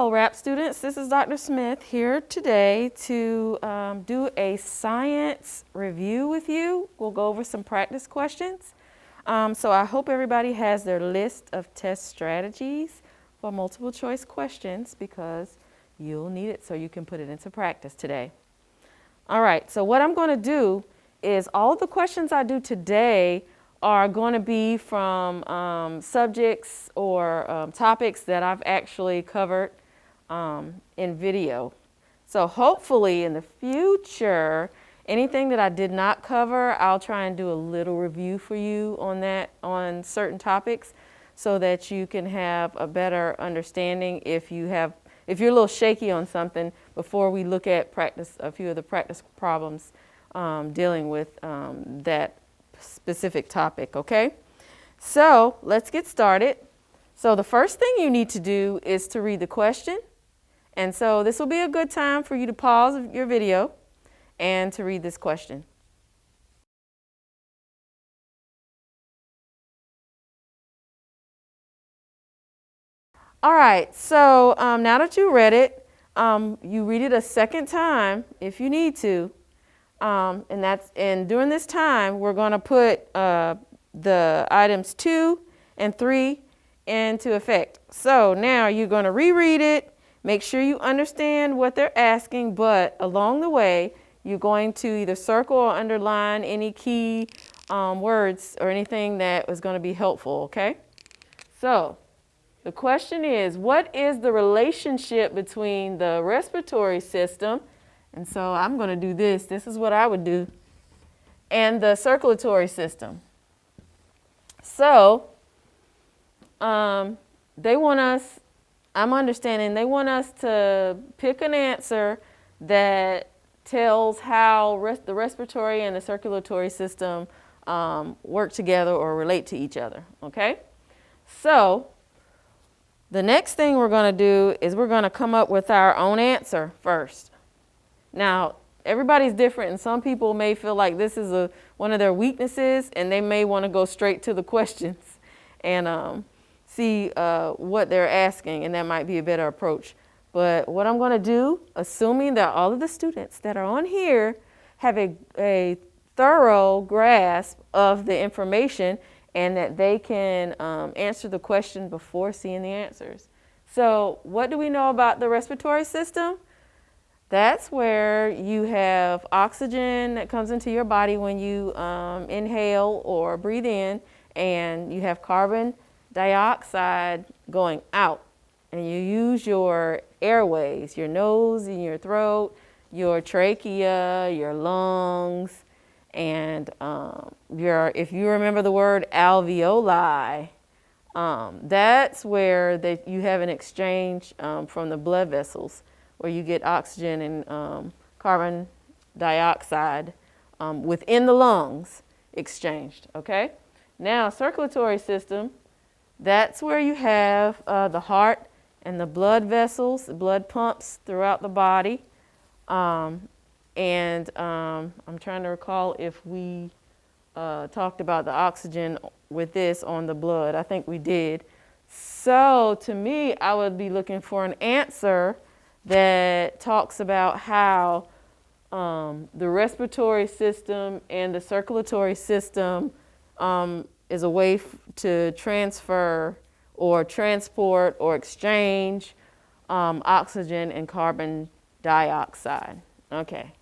Hello, RAP students. This is Dr. Smith here today to do a science review with you. We'll go over some practice questions. So I hope everybody has their list of test strategies for multiple choice questions because you'll need it so you can put it into practice today. All right, so what I'm going to do is all the questions I do today are going to be from subjects or topics that I've actually covered in video. So hopefully in the future, anything that I did not cover, I'll try and do a little review for you on that, on certain topics, so that you can have a better understanding if you're a little shaky on something before we look at a few of the practice problems dealing with that specific topic, okay? So let's get started. So the first thing you need to do is to read the question. And so this will be a good time for you to pause your video and to read this question. All right, so now that you read it, you read it a second time if you need to. And during this time, we're going to put the items 2 and 3 into effect. So now you're going to reread it, make sure you understand what they're asking, but along the way, you're going to either circle or underline any key words or anything that was going to be helpful, okay? So the question is, what is the relationship between the respiratory system, and so I'm going to do this. This is what I would do. And the circulatory system. So they want us, I'm understanding, they want us to pick an answer that tells how the respiratory and the circulatory system work together or relate to each other, okay? So the next thing we're going to do is we're going to come up with our own answer first. Now, everybody's different, and some people may feel like this is one of their weaknesses, and they may want to go straight to the questions and see what they're asking, and that might be a better approach. But what I'm going to do, assuming that all of the students that are on here have a thorough grasp of the information and that they can answer the question before seeing the answers. So what do we know about the respiratory system? That's where you have oxygen that comes into your body when you inhale or breathe in, and you have carbon dioxide going out. And you use your airways, your nose and your throat, your trachea, your lungs, and if you remember the word alveoli, that's where you have an exchange from the blood vessels, where you get oxygen and carbon dioxide within the lungs exchanged, okay? Now, circulatory system, that's where you have the heart and the blood vessels, the blood pumps throughout the body. I'm trying to recall if we talked about the oxygen with this on the blood. I think we did. So to me, I would be looking for an answer that talks about how the respiratory system and the circulatory system is a way to transfer or transport or exchange oxygen and carbon dioxide. Okay,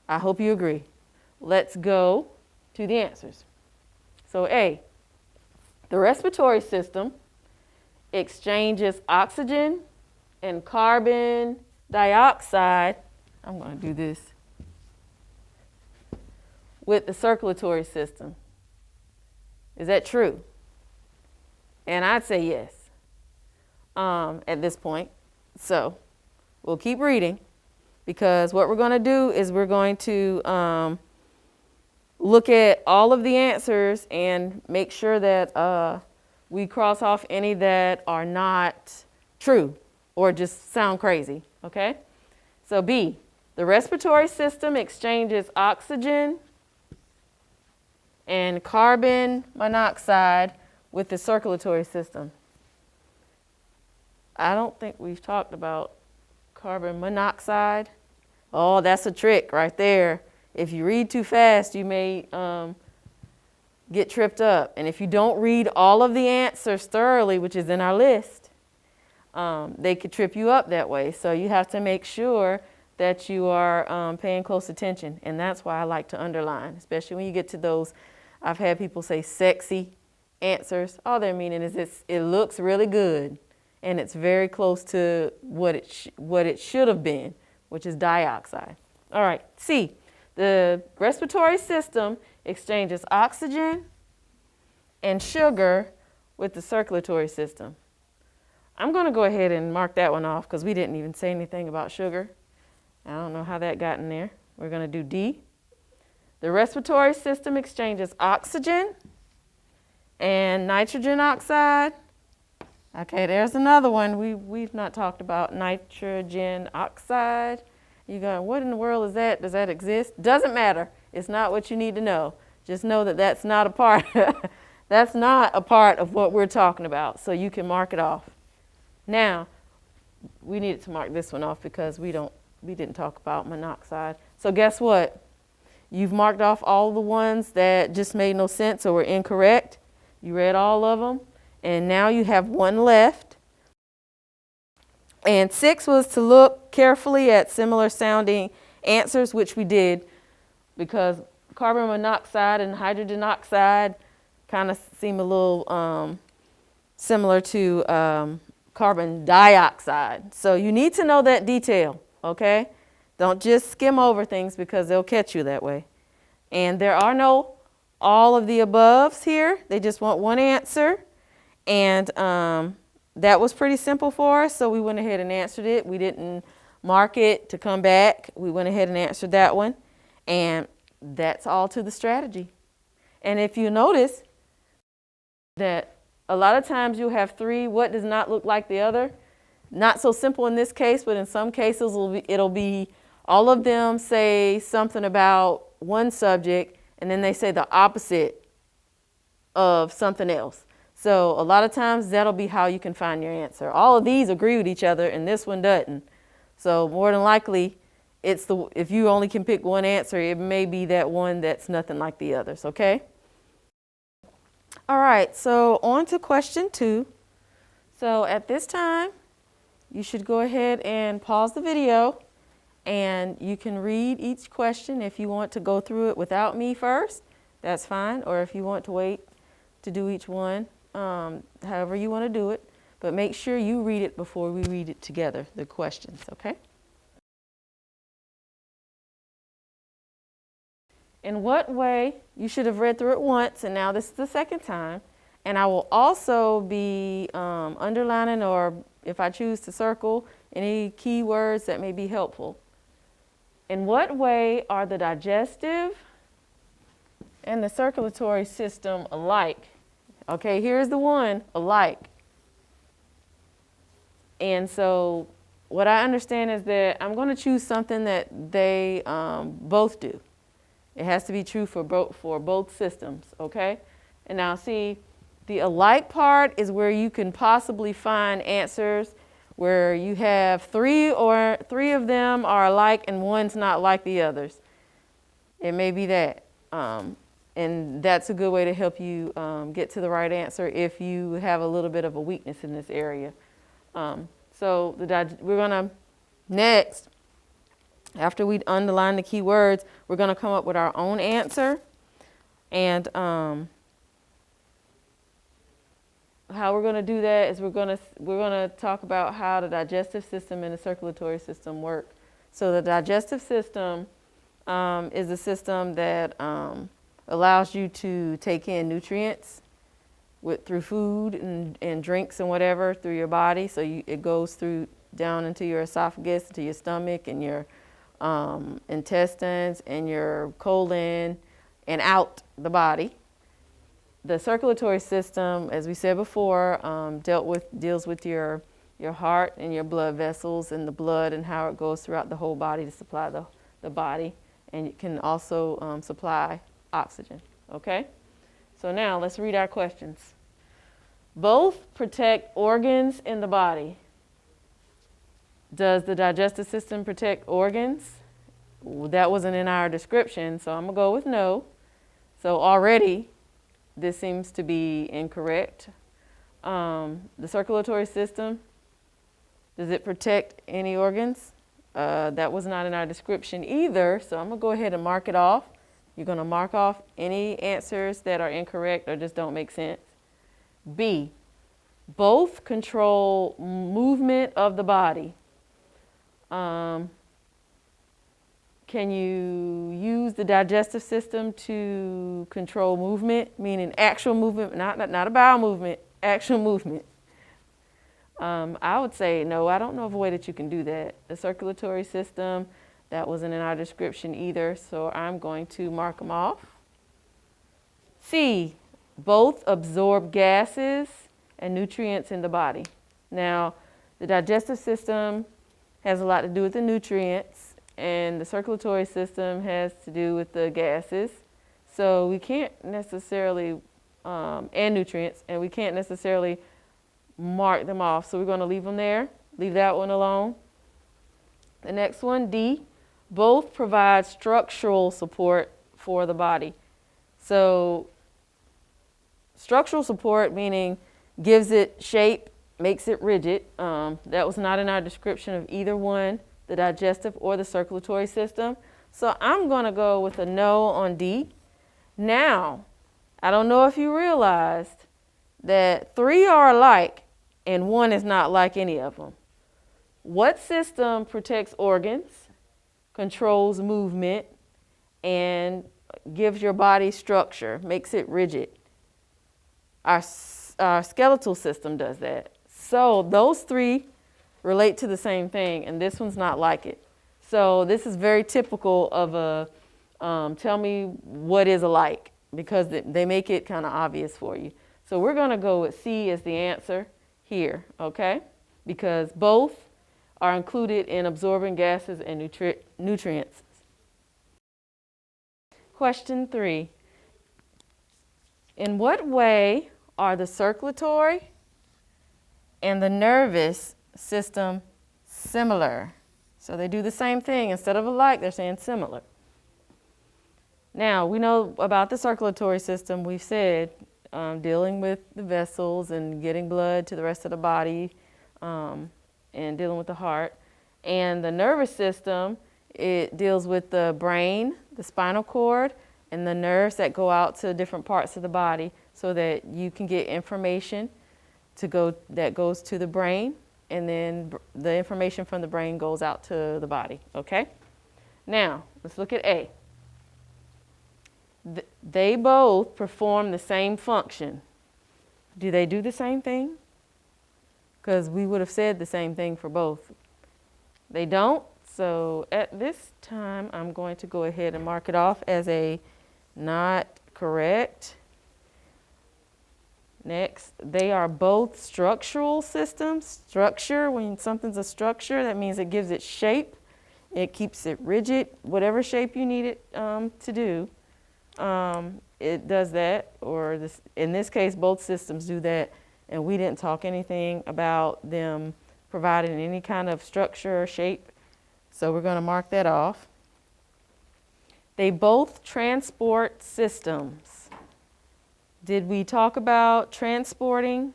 I hope you agree. Let's go to the answers. So A, the respiratory system exchanges oxygen and carbon dioxide, I'm going to do this, with the circulatory system. Is that true? And I'd say yes at this point. So we'll keep reading, because what we're going to do is we're going to look at all of the answers and make sure that we cross off any that are not true or just sound crazy, okay? So B, the respiratory system exchanges oxygen and carbon monoxide with the circulatory system. I don't think we've talked about carbon monoxide. Oh, that's a trick right there. If you read too fast, you may get tripped up. And if you don't read all of the answers thoroughly, which is in our list, they could trip you up that way. So you have to make sure that you are paying close attention. And that's why I like to underline, especially when you get to those, I've had people say sexy answers. All they're meaning is it looks really good and it's very close to what it should have been, which is dioxide. All right, C, the respiratory system exchanges oxygen and sugar with the circulatory system. I'm going to go ahead and mark that one off because we didn't even say anything about sugar. I don't know how that got in there. We're going to do D. The respiratory system exchanges oxygen and nitrogen oxide. Okay, there's another one we've not talked about, nitrogen oxide. You go, what in the world is that? Does that exist? Doesn't matter. It's not what you need to know. Just know that that's not a part. That's not a part of what we're talking about. So you can mark it off. Now, we needed to mark this one off because we didn't talk about monoxide. So guess what? You've marked off all the ones that just made no sense or were incorrect. You read all of them. And now you have one left. And 6 was to look carefully at similar sounding answers, which we did because carbon monoxide and hydrogen oxide kind of seem a little similar to carbon dioxide. So you need to know that detail, okay? Don't just skim over things because they'll catch you that way. And there are no all of the aboves here. They just want one answer. And that was pretty simple for us, so we went ahead and answered it. We didn't mark it to come back. We went ahead and answered that one. And that's all to the strategy. And if you notice that a lot of times you'll have 3, what does not look like the other? Not so simple in this case, but in some cases it'll be all of them say something about one subject, and then they say the opposite of something else. So a lot of times that'll be how you can find your answer. All of these agree with each other and this one doesn't. So more than likely, if you only can pick one answer, it may be that one that's nothing like the others, okay? All right, so on to question 2. So at this time, you should go ahead and pause the video and you can read each question. If you want to go through it without me first, that's fine. Or if you want to wait to do each one, however you want to do it, but make sure you read it before we read it together, the questions, okay? In what way, you should have read through it once, and now this is the second time, and I will also be underlining, or if I choose to circle, any key words that may be helpful. In what way are the digestive and the circulatory system alike? Okay, here's the one, alike. And so what I understand is that I'm going to choose something that they both do. It has to be true for both systems, okay? And now see, the alike part is where you can possibly find answers where you have 3 of them are alike and one's not like the others. It may be that. And that's a good way to help you get to the right answer if you have a little bit of a weakness in this area. So we're going to next, after we underline the key words, we're going to come up with our own answer. And how we're going to do that is we're going to talk about how the digestive system and the circulatory system work. So the digestive system is a system that allows you to take in nutrients through food and drinks and whatever through your body. So it goes down into your esophagus, into your stomach and your intestines and your colon and out the body. The circulatory system, as we said before, deals with your heart and your blood vessels and the blood and how it goes throughout the whole body to supply the body. And it can also supply oxygen, okay? So now let's read our questions. Both protect organs in the body. Does the digestive system protect organs? That wasn't in our description, so I'm going to go with no. So already, this seems to be incorrect. The circulatory system, does it protect any organs? That was not in our description either, so I'm going to go ahead and mark it off. You're going to mark off any answers that are incorrect or just don't make sense. B, both control movement of the body. Can you use the digestive system to control movement, meaning actual movement, not a bowel movement, actual movement? I would say no, I don't know of a way that you can do that. The circulatory system, that wasn't in our description either, so I'm going to mark them off. C, both absorb gases and nutrients in the body. Now, the digestive system has a lot to do with the nutrients, and the circulatory system has to do with the gases. So we can't necessarily, and nutrients, and we can't necessarily mark them off. So we're going to leave them there, leave that one alone. The next one, D, both provide structural support for the body. So structural support meaning gives it shape, makes it rigid. That was not in our description of either one, the digestive or the circulatory system. So I'm going to go with a no on D. Now, I don't know if you realized that 3 are alike and 1 is not like any of them. What system protects organs, controls movement, and gives your body structure, makes it rigid? Our skeletal system does that. So those 3 relate to the same thing, and this one's not like it. So this is very typical of a tell me what is alike, because they make it kind of obvious for you. So we're going to go with C as the answer here, okay? Because both are included in absorbing gases and nutrients. Question 3. In what way are the circulatory and the nervous system similar? So they do the same thing. Instead of alike, they're saying similar. Now, we know about the circulatory system. We've said dealing with the vessels and getting blood to the rest of the body, and dealing with the heart. And the nervous system, it deals with the brain, the spinal cord, and the nerves that go out to different parts of the body so that you can get information that goes to the brain, and then the information from the brain goes out to the body, okay? Now, let's look at A. They both perform the same function. Do they do the same thing? Because we would have said the same thing for both. They don't, so at this time, I'm going to go ahead and mark it off as a not correct. Next, they are both structural systems. Structure, when something's a structure, that means it gives it shape. It keeps it rigid, whatever shape you need it to do. It does that, or in this case, both systems do that, and we didn't talk anything about them providing any kind of structure or shape, so we're going to mark that off. They both transport systems. Did we talk about transporting?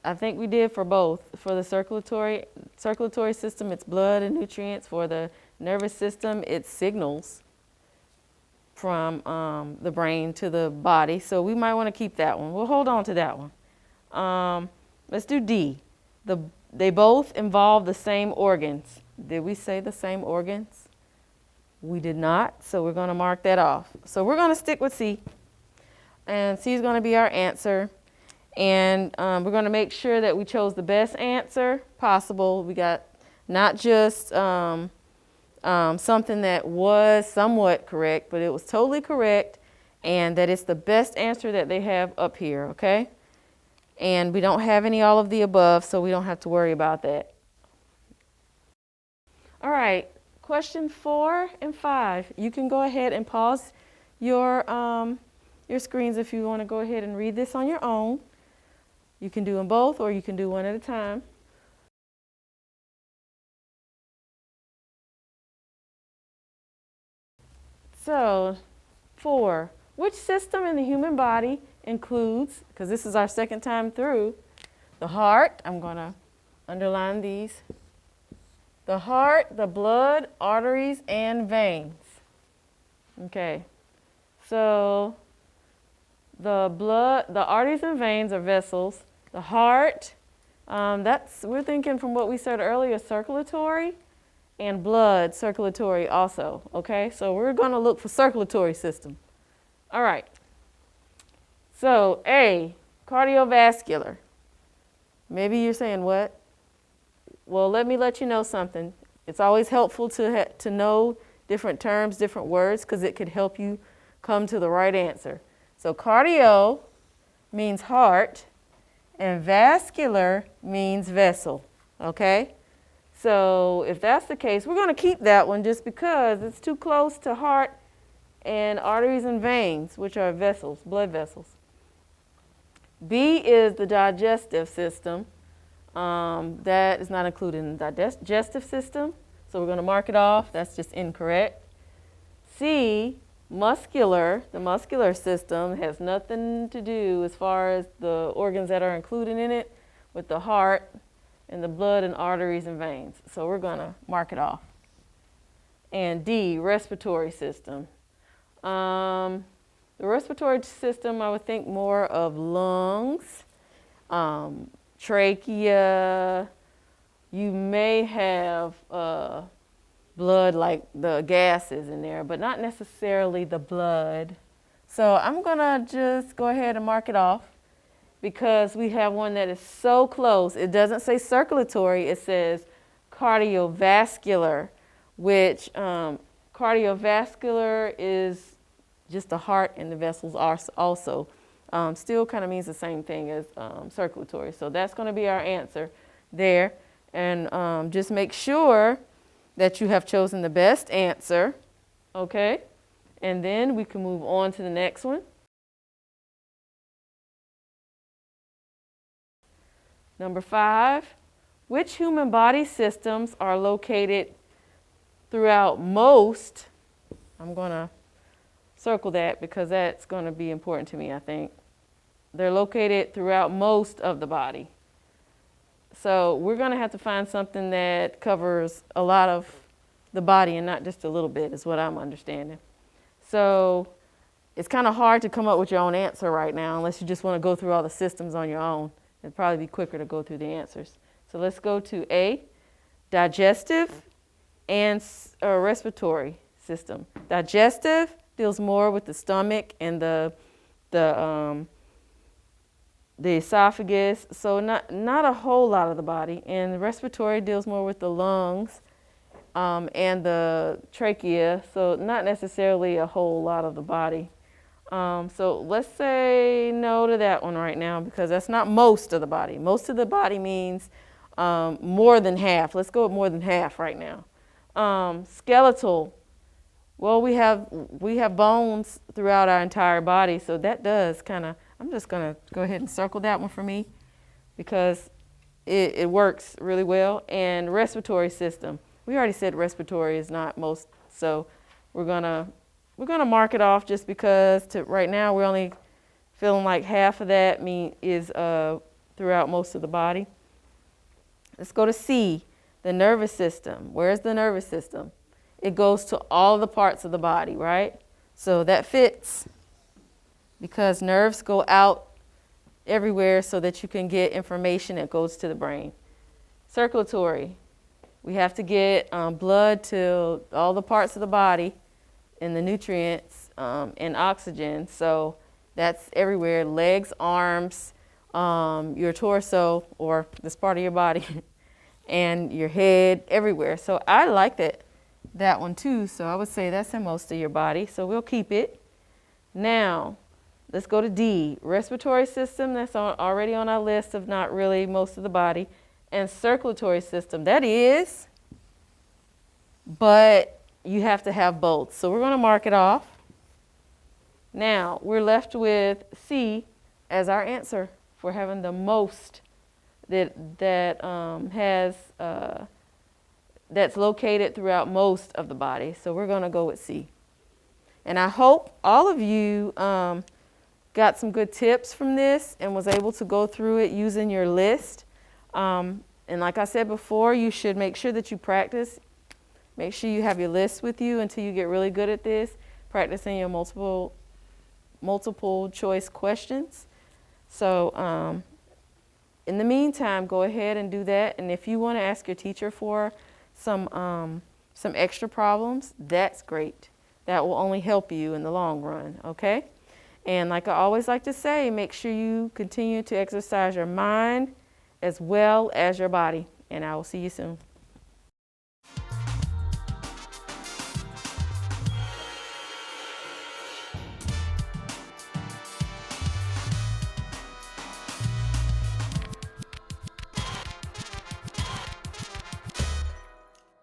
I think we did for both. For the circulatory system, it's blood and nutrients. For the nervous system, it's signals from the brain to the body. So we might want to keep that one. We'll hold on to that one. Let's do D. They both involve the same organs. Did we say the same organs? We did not, so we're going to mark that off. So we're going to stick with C, and C is going to be our answer. And we're going to make sure that we chose the best answer possible. We got not just something that was somewhat correct, but it was totally correct, and that it's the best answer that they have up here, okay? And we don't have any all of the above, so we don't have to worry about that. All right, question 4 and 5. You can go ahead and pause your screens if you want to go ahead and read this on your own. You can do them both, or you can do one at a time. So, 4. Which system in the human body includes, because this is our second time through, the heart? I'm going to underline these. The heart, the blood, arteries, and veins. Okay. So, the blood, the arteries and veins are vessels. The heart, we're thinking from what we said earlier, circulatory, and blood, circulatory also, okay? So we're going to look for circulatory system. All right. So A, cardiovascular. Maybe you're saying what? Well, let me let you know something. It's always helpful to know different terms, different words, because it could help you come to the right answer. So cardio means heart, and vascular means vessel, okay? So if that's the case, we're going to keep that one just because it's too close to heart and arteries and veins, which are vessels, blood vessels. B is the digestive system. That is not included in the digestive system, so we're going to mark it off. That's just incorrect. C, muscular. The muscular system has nothing to do as far as the organs that are included in it with the heart and the blood and arteries and veins. So we're going to mark it off. And D, respiratory system. The respiratory system, I would think more of lungs, trachea. You may have blood, like the gases in there, but not necessarily the blood. So I'm going to just go ahead and mark it off, because we have one that is so close. It doesn't say circulatory, it says cardiovascular, which cardiovascular is just the heart and the vessels are also. Still kind of means the same thing as circulatory. So that's going to be our answer there. And just make sure that you have chosen the best answer, okay? And then we can move on to the next one. Number 5, which human body systems are located throughout most, I'm going to circle that because that's going to be important to me, I think. They're located throughout most of the body. So we're going to have to find something that covers a lot of the body and not just a little bit, is what I'm understanding. So it's kind of hard to come up with your own answer right now unless you just want to go through all the systems on your own. It'd probably be quicker to go through the answers. So let's go to A, digestive and respiratory system. Digestive deals more with the stomach and the esophagus, so not a whole lot of the body. And respiratory deals more with the lungs and the trachea, so not necessarily a whole lot of the body. So let's say no to that one right now, because that's not most of the body. Most of the body means more than half. Let's go with more than half right now. Skeletal. Well, we have bones throughout our entire body, so that does kind of, I'm just going to go ahead and circle that one for me because it works really well. And respiratory system. We already said respiratory is not most, so we're going to mark it off just because right now we're only feeling like half of that is throughout most of the body. Let's go to C, the nervous system. Where's the nervous system? It goes to all the parts of the body, right? So that fits because nerves go out everywhere so that you can get information that goes to the brain. Circulatory. We have to get blood to all the parts of the body and the nutrients and oxygen. So that's everywhere. Legs, arms, your torso, or this part of your body, and your head, everywhere. So I like that one too. So I would say that's in most of your body. So we'll keep it. Now, let's go to D, respiratory system. That's already on our list of not really most of the body. And circulatory system, that is, but you have to have both. So we're going to mark it off. Now, we're left with C as our answer for having the most that's located throughout most of the body. So we're going to go with C. And I hope all of you got some good tips from this and was able to go through it using your list. And like I said before, you should make sure that you practice. Make sure you have your list with you until you get really good at this, practicing your multiple choice questions. So in the meantime, go ahead and do that. And if you want to ask your teacher for some extra problems, that's great. That will only help you in the long run, okay? And like I always like to say, make sure you continue to exercise your mind as well as your body. And I will see you soon.